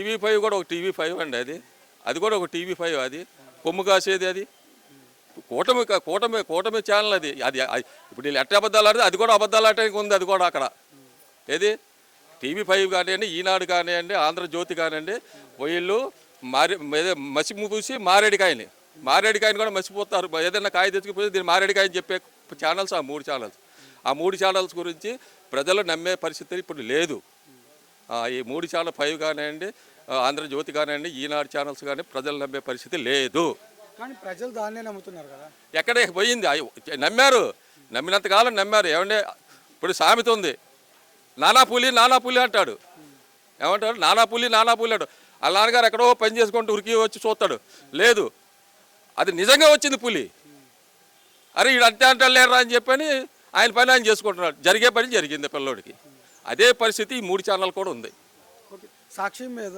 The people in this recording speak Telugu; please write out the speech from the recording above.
టీవీ5 కూడా ఒక టీవీ5 అండి, అది కూడా ఒక టీవీ5. అది కొమ్ము కాసేది, అది కూటమి ఛానల్. అది ఇప్పుడు వీళ్ళు ఎట్ట అబద్ధాలు ఆడితే అది కూడా అబద్ధాలు ఆడటానికి ఉంది. అది కూడా అక్కడ ఏది టీవీ5 కానివ్వండి, ఈనాడు కానివ్వండి, ఆంధ్రజ్యోతి కానివ్వండి, వీళ్ళు మసి పూసి మారేడికాయని కూడా మసిపోతారు. ఏదైనా కాయ తెచ్చుకుపోతే దీన్ని మారేడికాయని చెప్పే ఛానల్స్ ఆ 3 ఛానల్స్. ఆ 3 ఛానల్స్ గురించి ప్రజలు నమ్మే పరిస్థితి ఇప్పుడు లేదు. ఈ 3 ఛానల్ 5 కానివ్వండి, ఆంధ్రజ్యోతి కానివ్వండి, ఈనాడు ఛానల్స్ కానీ ప్రజలు నమ్మే పరిస్థితి లేదు. కానీ ప్రజలు దాన్నే నమ్ముతున్నారు కదా. ఎక్కడే పోయింది? నమ్మారు, నమ్మినంతకాలం నమ్మారు. ఏమంటే ఇప్పుడు సామెత ఉంది, నానా పులి అంటాడు. ఏమంటాడు? నానా పులి అంటాడు. వాళ్ళ నాన్నగారు ఎక్కడో పని చేసుకుంటూ ఉరికి వచ్చి చూస్తాడు, లేదు అది నిజంగా వచ్చింది పులి. అరే వీడు అంతే లేరా అని చెప్పని ఆయన పని ఆయన చేసుకుంటున్నాడు. జరిగే పని జరిగింది పిల్లోడికి. అదే పరిస్థితి ఈ 3 ఛానల్ కూడా ఉంది. ఓకే, సాక్షి మీద